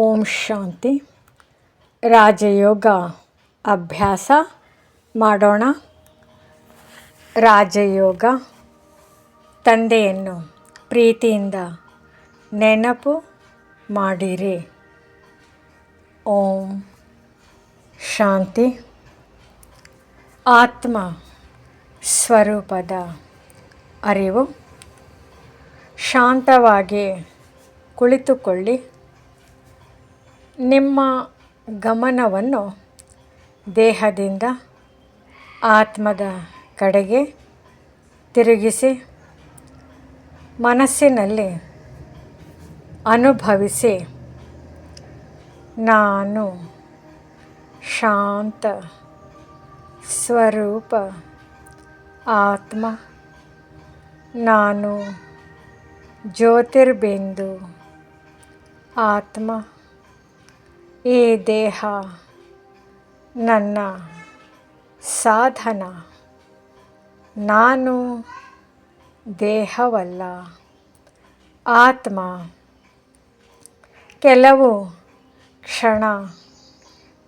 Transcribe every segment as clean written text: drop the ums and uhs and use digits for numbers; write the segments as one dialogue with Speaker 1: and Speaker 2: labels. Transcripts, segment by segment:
Speaker 1: ಓಂ ಶಾಂತಿ. ರಾಜಯೋಗ ಅಭ್ಯಾಸ ಮಾಡೋಣ. ರಾಜಯೋಗ. ತಂದೆಯನ್ನು ಪ್ರೀತಿಯಿಂದ ನೆನಪು ಮಾಡಿರಿ. ಓಂ ಶಾಂತಿ. ಆತ್ಮ ಸ್ವರೂಪದ ಅರಿವು. ಶಾಂತವಾಗಿ ಕುಳಿತುಕೊಳ್ಳಿ. ನಿಮ್ಮ ಗಮನವನ್ನು ದೇಹದಿಂದ ಆತ್ಮದ ಕಡೆಗೆ ತಿರುಗಿಸಿ ಮನಸ್ಸಿನಲ್ಲಿ ಅನುಭವಿಸಿ, ನಾನು ಶಾಂತ ಸ್ವರೂಪ ಆತ್ಮ, ನಾನು ಜ್ಯೋತಿರ್ಬಿಂದು ಆತ್ಮ. ಈ ದೇಹ ನನ್ನ ಸಾಧನ, ನಾನು ದೇಹವಲ್ಲ, ಆತ್ಮ. ಕೆಲವು ಕ್ಷಣ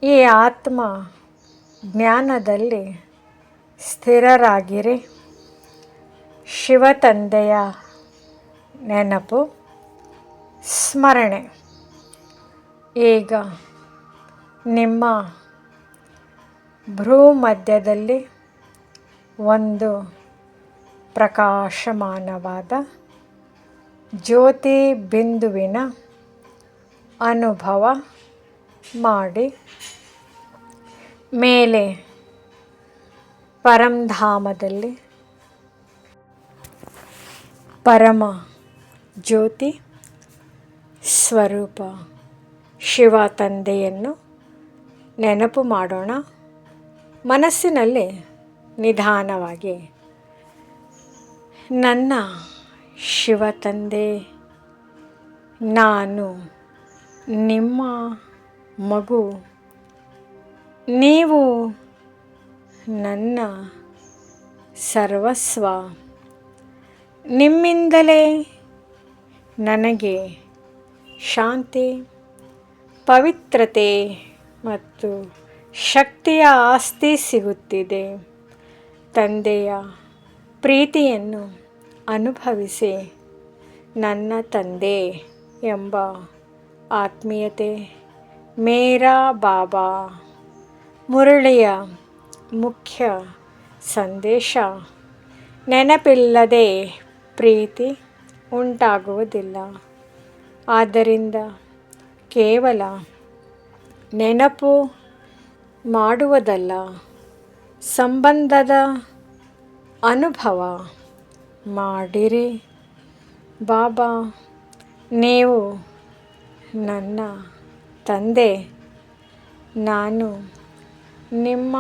Speaker 1: ಈ ಆತ್ಮ ಜ್ಞಾನದಲ್ಲಿ ಸ್ಥಿರರಾಗಿರಿ. ಶಿವತಂದೆಯ ನೆನಪು, ಸ್ಮರಣೆ. ಈಗ ನಿಮ್ಮ ಭ್ರೂಮಧ್ಯದಲ್ಲಿ ಒಂದು ಪ್ರಕಾಶಮಾನವಾದ ಜ್ಯೋತಿ ಬಿಂದುವಿನ ಅನುಭವ ಮಾಡಿ. ಮೇಲೆ ಪರಂಧಾಮದಲ್ಲಿ ಪರಮ ಜ್ಯೋತಿ ಸ್ವರೂಪ ಶಿವ ತಂದೆಯನ್ನು ನೆನಪು ಮಾಡೋಣ. ಮನಸ್ಸಿನಲ್ಲಿ ನಿಧಾನವಾಗಿ, ನನ್ನ ಶಿವ ತಂದೆ, ನಾನು ನಿಮ್ಮ ಮಗು, ನೀವು ನನ್ನ ಸರ್ವಸ್ವ, ನಿಮ್ಮಿಂದಲೇ ನನಗೆ ಶಾಂತಿ, ಪವಿತ್ರತೆ ಮತ್ತು ಶಕ್ತಿಯ ಆಸ್ತಿ ಸಿಗುತ್ತಿದೆ. ತಂದೆಯ ಪ್ರೀತಿಯನ್ನು ಅನುಭವಿಸಿ. ನನ್ನ ತಂದೆ ಎಂಬ ಆತ್ಮೀಯತೆ, ಮೇರಾ ಬಾಬಾ ಮುರಳಿಯ ಮುಖ್ಯ ಸಂದೇಶ. ನೆನಪಿಲ್ಲದೆ ಪ್ರೀತಿ ಉಂಟಾಗುವುದಿಲ್ಲ. ಆದ್ದರಿಂದ ಕೇವಲ ನೆನಪು ಮಾಡುವುದಲ್ಲ, ಸಂಬಂಧದ ಅನುಭವ ಮಾಡಿರಿ. ಬಾಬಾ, ನೀವು ನನ್ನ ತಂದೆ, ನಾನು ನಿಮ್ಮ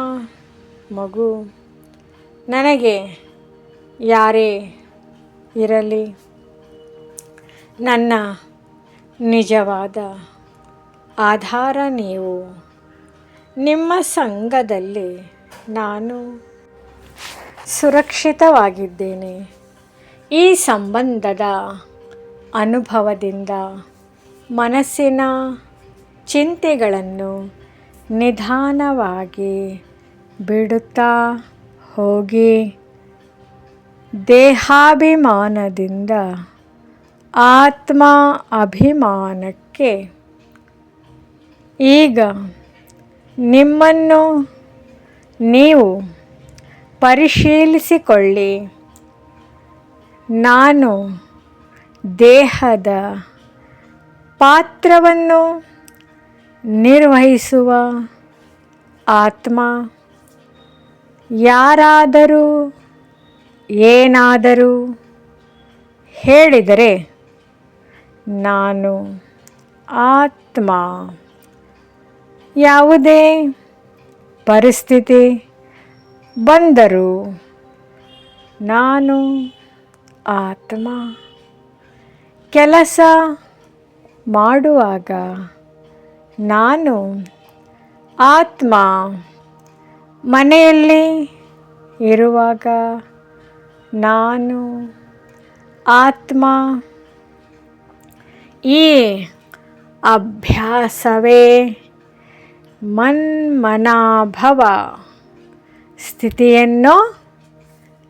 Speaker 1: ಮಗು. ನನಗೆ ಯಾರೇ ಇರಲಿ, ನನ್ನ ನಿಜವಾದ ಆಧಾರ ನೀವು. ನಿಮ್ಮ ಸಂಘದಲ್ಲಿ ನಾನು ಸುರಕ್ಷಿತವಾಗಿದ್ದೇನೆ. ಈ ಸಂಬಂಧದ ಅನುಭವದಿಂದ ಮನಸ್ಸಿನ ಚಿಂತೆಗಳನ್ನು ನಿಧಾನವಾಗಿ ಬಿಡುತ್ತಾ ಹೋಗಿ. ದೇಹಾಭಿಮಾನದಿಂದ ಆತ್ಮ ಅಭಿಮಾನಕ್ಕೆ. ಈಗ ನಿಮ್ಮನ್ನು ನೀವು ಪರಿಶೀಲಿಸಿಕೊಳ್ಳಿ. ನಾನು ದೇಹದ ಪಾತ್ರವನ್ನು ನಿರ್ವಹಿಸುವ ಆತ್ಮ. ಯಾರಾದರೂ ಏನಾದರೂ ಹೇಳಿದರೆ ನಾನು ಆತ್ಮ. ಯಾವುದೇ ಪರಿಸ್ಥಿತಿ ಬಂದರೂ ನಾನು ಆತ್ಮ. ಕೆಲಸ ಮಾಡುವಾಗ ನಾನು ಆತ್ಮ. ಮನೆಯಲ್ಲಿ ಇರುವಾಗ ನಾನು ಆತ್ಮ. ಈ ಅಭ್ಯಾಸವೇ ಮನ್ಮನಾಭವ ಸ್ಥಿತಿಯನ್ನು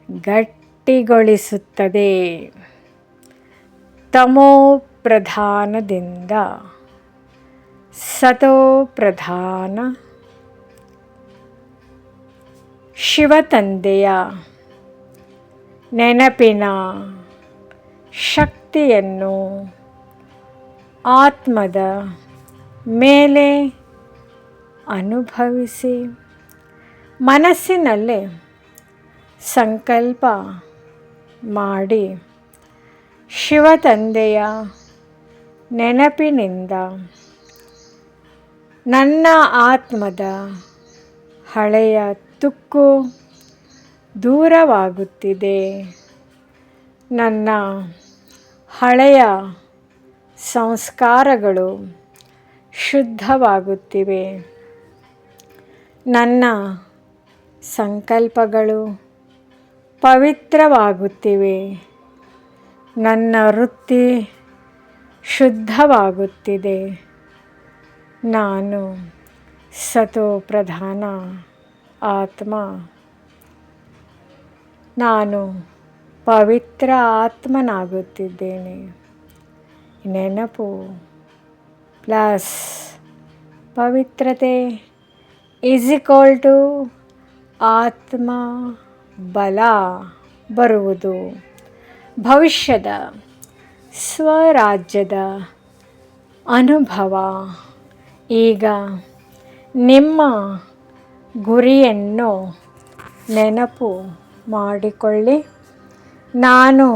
Speaker 1: ಗಟ್ಟಿಗೊಳಿಸುತ್ತದೆ. ತಮೋ ಪ್ರಧಾನದಿಂದ ಸತೋ ಪ್ರಧಾನ ಶಿವತಂದೆಯ ನೆನಪಿನ ಶಕ್ತಿಯನ್ನು ಆತ್ಮದ ಮೇಲೆ ಅನುಭವಿಸಿ ಮನಸ್ಸಿನಲ್ಲೇ ಸಂಕಲ್ಪ ಮಾಡಿ ಶಿವತಂದೆಯ ನೆನಪಿನಿಂದ ನನ್ನ ಆತ್ಮದ ಹಳೆಯ ತುಕ್ಕು ದೂರವಾಗುತ್ತಿದೆ, ನನ್ನ ಹಳೆಯ ಸಂಸ್ಕಾರಗಳು ಶುದ್ಧವಾಗುತ್ತಿವೆ, ನನ್ನ ಸಂಕಲ್ಪಗಳು ಪವಿತ್ರವಾಗುತ್ತಿವೆ, ನನ್ನ ವೃತ್ತಿ ಶುದ್ಧವಾಗುತ್ತಿದೆ. ನಾನು ಸತೋ ಪ್ರಧಾನ ಆತ್ಮ, ನಾನು ಪವಿತ್ರ ಆತ್ಮನಾಗುತ್ತಿದ್ದೇನೆ. ನೆನಪು ಪ್ಲಸ್ ಪವಿತ್ರತೆ = ಆತ್ಮ ಬಲ ಬರುವುದು. ಭವಿಷ್ಯದ ಸ್ವರಾಜ್ಯದ ಅನುಭವ. ಈಗ ನಿಮ್ಮ ಗುರಿಯನ್ನು ನೆನಪು ಮಾಡಿಕೊಳ್ಳಿ. ನಾನು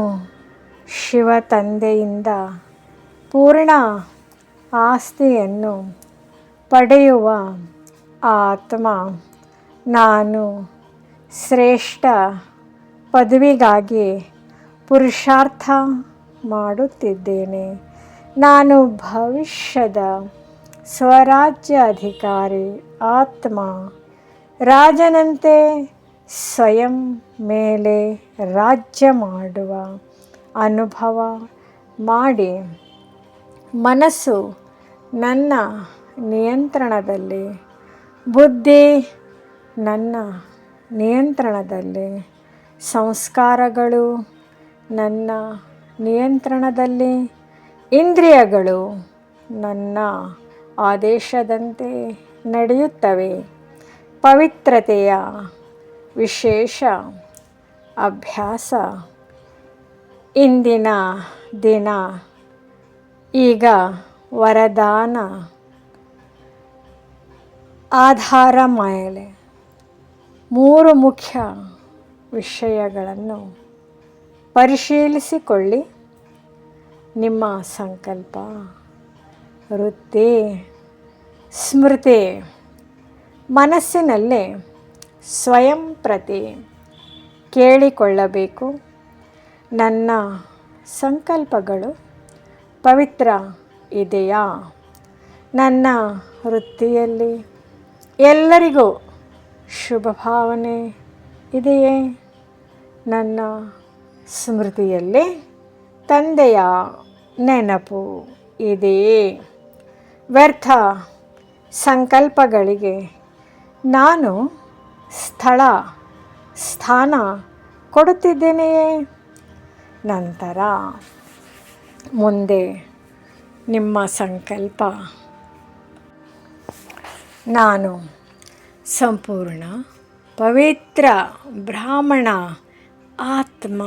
Speaker 1: ಶಿವ ತಂದೆಯಿಂದ ಪೂರ್ಣ ಆಸ್ತಿಯನ್ನು ಪಡೆಯುವ ಆತ್ಮ. ನಾನು ಶ್ರೇಷ್ಠ ಪದವಿಗಾಗಿ ಪುರುಷಾರ್ಥ ಮಾಡುತ್ತಿದ್ದೇನೆ. ನಾನು ಭವಿಷ್ಯದ ಸ್ವರಾಜ್ಯ ಅಧಿಕಾರಿ ಆತ್ಮ. ರಾಜನಂತೆ ಸ್ವಯಂ ಮೇಲೆ ರಾಜ್ಯ ಮಾಡುವ ಅನುಭವ ಮಾಡಿ ಮನಸ್ಸು ನನ್ನ ನಿಯಂತ್ರಣದಲ್ಲಿ, ಬುದ್ಧಿ ನನ್ನ ನಿಯಂತ್ರಣದಲ್ಲಿ, ಸಂಸ್ಕಾರಗಳು ನನ್ನ ನಿಯಂತ್ರಣದಲ್ಲಿ, ಇಂದ್ರಿಯಗಳು ನನ್ನ ಆದೇಶದಂತೆ ನಡೆಯುತ್ತವೆ. ಪವಿತ್ರತೆಯ ವಿಶೇಷ ಅಭ್ಯಾಸ. ಇಂದಿನ ದಿನ ಈಗ ವರದಾನ ಆಧಾರ ಮೇಲೆ 3 ಮುಖ್ಯ ವಿಷಯಗಳನ್ನು ಪರಿಶೀಲಿಸಿಕೊಳ್ಳಿ. ನಿಮ್ಮ ಸಂಕಲ್ಪ, ವೃತ್ತಿ, ಸ್ಮೃತಿ. ಮನಸ್ಸಿನಲ್ಲೇ ಸ್ವಯಂ ಪ್ರತಿ ಕೇಳಿಕೊಳ್ಳಬೇಕು. ನನ್ನ ಸಂಕಲ್ಪಗಳು ಪವಿತ್ರ ಇದೆಯಾ? ನನ್ನ ವೃತ್ತಿಯಲ್ಲಿ ಎಲ್ಲರಿಗೂ ಶುಭ ಭಾವನೆ ಇದೆಯೇ? ನನ್ನ ಸ್ಮೃತಿಯಲ್ಲಿ ತಂದೆಯ ನೆನಪು ಇದೆಯೇ? ವ್ಯರ್ಥ ಸಂಕಲ್ಪಗಳಿಗೆ ನಾನು ಸ್ಥಳ, ಸ್ಥಾನ ಕೊಡುತ್ತಿದ್ದೇನೆಯೇ? ನಂತರ ಮುಂದೆ ನಿಮ್ಮ ಸಂಕಲ್ಪ, ನಾನು ಸಂಪೂರ್ಣ ಪವಿತ್ರ ಬ್ರಾಹ್ಮಣ ಆತ್ಮ.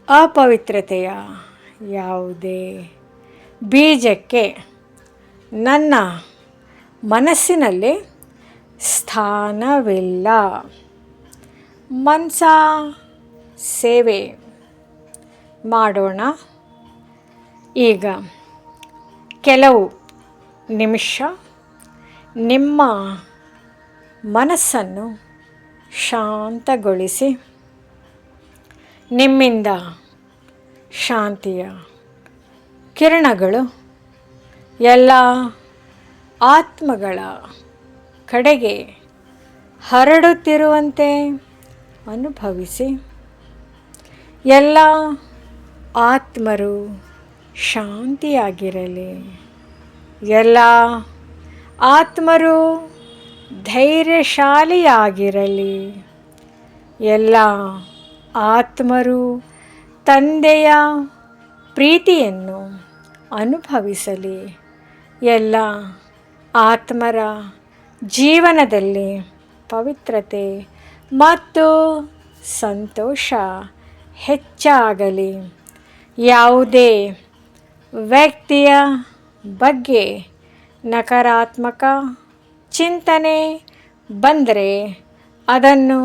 Speaker 1: ಅಪವಿತ್ರತೆಯ ಯಾವುದೇ ಬೀಜಕ್ಕೆ ನನ್ನ ಮನಸ್ಸಿನಲ್ಲಿ ಸ್ಥಾನವಿಲ್ಲ. ಮನಸ ಸೇವೆ ಮಾಡೋಣ. ಈಗ ಕೆಲವು ನಿಮಿಷ ನಿಮ್ಮ ಮನಸ್ಸನ್ನು ಶಾಂತಗೊಳಿಸಿ. ನಿಮ್ಮಿಂದ ಶಾಂತಿಯ ಕಿರಣಗಳು ಎಲ್ಲ ಆತ್ಮಗಳ ಕಡೆಗೆ ಹರಡುತ್ತಿರುವಂತೆ ಅನುಭವಿಸಿ. ಎಲ್ಲ ಆತ್ಮರು ಶಾಂತಿಯಾಗಿರಲಿ. ಎಲ್ಲ ಆತ್ಮರು ಧೈರ್ಯಶಾಲಿಯಾಗಿರಲಿ. ಎಲ್ಲ ಆತ್ಮರು ತಂದೆಯ ಪ್ರೀತಿಯನ್ನು ಅನುಭವಿಸಲಿ. ಎಲ್ಲ ಆತ್ಮರ ಜೀವನದಲ್ಲಿ ಪವಿತ್ರತೆ ಮತ್ತು ಸಂತೋಷ ಹೆಚ್ಚಾಗಲಿ. ಯಾವುದೇ ವ್ಯಕ್ತಿಯ ಬಗ್ಗೆ ನಕಾರಾತ್ಮಕ ಚಿಂತನೆ ಬಂದರೆ ಅದನ್ನು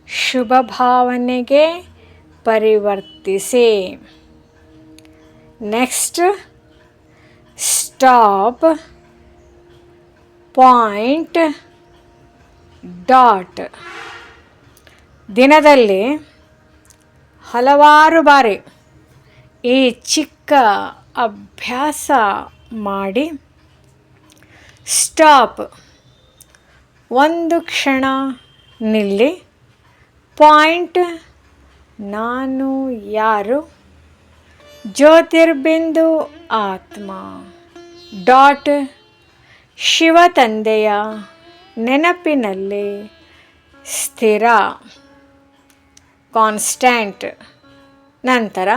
Speaker 1: ಶುಭ ಭಾವನೆಗೆ ಪರಿವರ್ತಿಸಿ. Next, stop, point, dot. ದಿನದಲ್ಲಿ ಹಲವಾರು ಬಾರಿ ಈ ಚಿಕ್ಕ ಅಭ್ಯಾಸ ಮಾಡಿ. ಸ್ಟಾಪ್, ಒಂದು ಕ್ಷಣ ನಿಲ್ಲಿ. ಪಾಯಿಂಟ್, ನಾನು ಯಾರು, ಜ್ಯೋತಿರ್ಬಿಂದು ಆತ್ಮ. ಡಾಟ್, ಶಿವ ತಂದೆಯ ನೆನಪಿನಲ್ಲಿ ಸ್ಥಿರ, ಕಾನ್ಸ್ಟ್ಯಾಂಟ್. ನಂತರ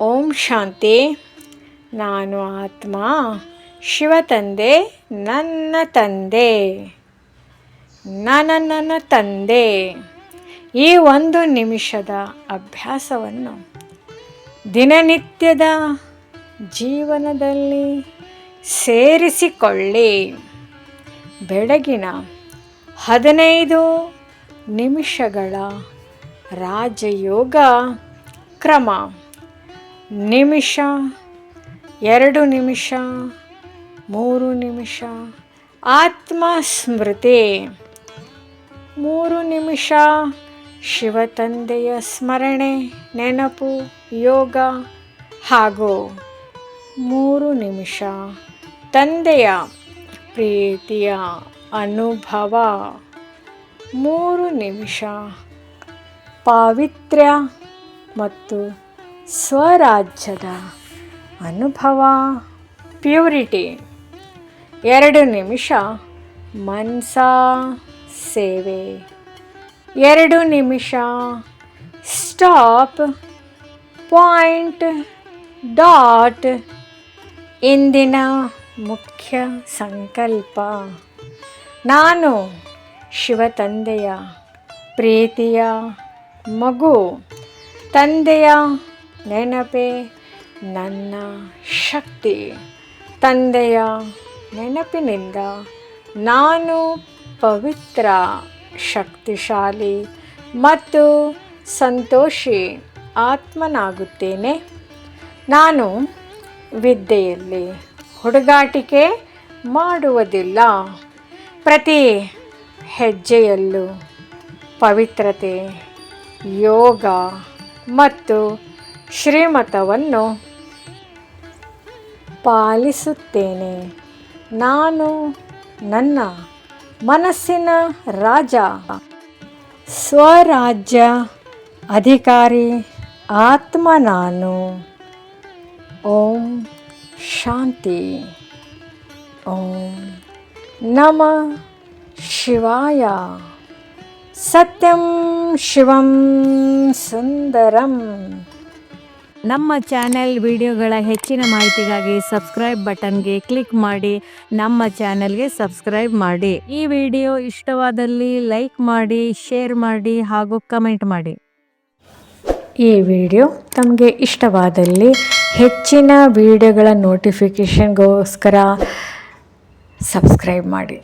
Speaker 1: ಓಂ ಶಾಂತಿ. ನಾನು ಆತ್ಮ, ಶಿವ ತಂದೆ ನನ್ನ ತಂದೆ, ನನ್ನ ತಂದೆ. ಈ 1 ನಿಮಿಷದ ಅಭ್ಯಾಸವನ್ನು ದಿನನಿತ್ಯದ ಜೀವನದಲ್ಲಿ ಸೇರಿಸಿಕೊಳ್ಳಿ. ಬೆಳಗಿನ 15 ನಿಮಿಷಗಳ ರಾಜಯೋಗ ಕ್ರಮ. ನಿಮಿಷ, 2 ನಿಮಿಷ, 3 ನಿಮಿಷ ಆತ್ಮ ಸ್ಮೃತಿ, 3 ನಿಮಿಷ ಶಿವ ತಂದೆಯ ಸ್ಮರಣೆ, ನೆನಪು, ಯೋಗ ಹಾಗೂ 3 ನಿಮಿಷ ತಂದೆಯ ಪ್ರೀತಿಯ ಅನುಭವ. 3 ನಿಮಿಷ ಪಾವಿತ್ರ್ಯ ಮತ್ತು ಸ್ವರಾಜ್ಯದ ಅನುಭವ, ಪ್ಯೂರಿಟಿ. 2 ನಿಮಿಷ ಮನಸಾ ಸೇವೆ. 2 ನಿಮಿಷ ಸ್ಟಾಪ್, ಪಾಯಿಂಟ್, ಡಾಟ್. ಇಂದಿನ ಮುಖ್ಯ ಸಂಕಲ್ಪ: ನಾನು ಶಿವ ತಂದೆಯ ಪ್ರೀತಿಯ ಮಗು. ತಂದೆಯ ನೆನಪೇ ನನ್ನ ಶಕ್ತಿ. ತಂದೆಯ ನೆನಪಿನಿಂದ ನಾನು ಪವಿತ್ರ, ಶಕ್ತಿಶಾಲಿ ಮತ್ತು ಸಂತೋಷಿ ಆತ್ಮನಾಗುತ್ತೇನೆ. ನಾನು ವಿದ್ಯೆಯಲ್ಲಿ ಹುಡುಗಾಟಿಕೆ ಮಾಡುವುದಿಲ್ಲ. ಪ್ರತಿ ಹೆಜ್ಜೆಯಲ್ಲೂ ಪವಿತ್ರತೆ, ಯೋಗ ಮತ್ತು ಶ್ರೀಮತವನ್ನು ಪಾಲಿಸುತ್ತೇನೆ. ನಾನು ನನ್ನ ಮನಸ್ಸಿನ ರಾಜ, ಸ್ವರಾಜ್ಯ ಅಧಿಕಾರಿ ಆತ್ಮ ನಾನು. ಓಂ ಶಾಂತಿ. ಓಂ ನಮಃ ಶಿವಾಯ. ಸತ್ಯಂ ಶಿವಂ ಸುಂದರಂ.
Speaker 2: ನಮ್ಮ ಚಾನೆಲ್ ವಿಡಿಯೋಗಳ ಹೆಚ್ಚಿನ ಮಾಹಿತಿಗಾಗಿ ಸಬ್ಸ್ಕ್ರೈಬ್ ಬಟನ್ಗೆ ಕ್ಲಿಕ್ ಮಾಡಿ ನಮ್ಮ ಚಾನೆಲ್ಗೆ ಸಬ್ಸ್ಕ್ರೈಬ್ ಮಾಡಿ. ಈ ವಿಡಿಯೋ ಇಷ್ಟವಾದಲ್ಲಿ ಲೈಕ್ ಮಾಡಿ, ಶೇರ್ ಮಾಡಿ ಹಾಗೂ ಕಮೆಂಟ್ ಮಾಡಿ.
Speaker 1: ಈ ವಿಡಿಯೋ ತಮಗೆ ಇಷ್ಟವಾದಲ್ಲಿ ಹೆಚ್ಚಿನ ವಿಡಿಯೋಗಳ ನೋಟಿಫಿಕೇಷನ್ಗೋಸ್ಕರ ಸಬ್ಸ್ಕ್ರೈಬ್ ಮಾಡಿ.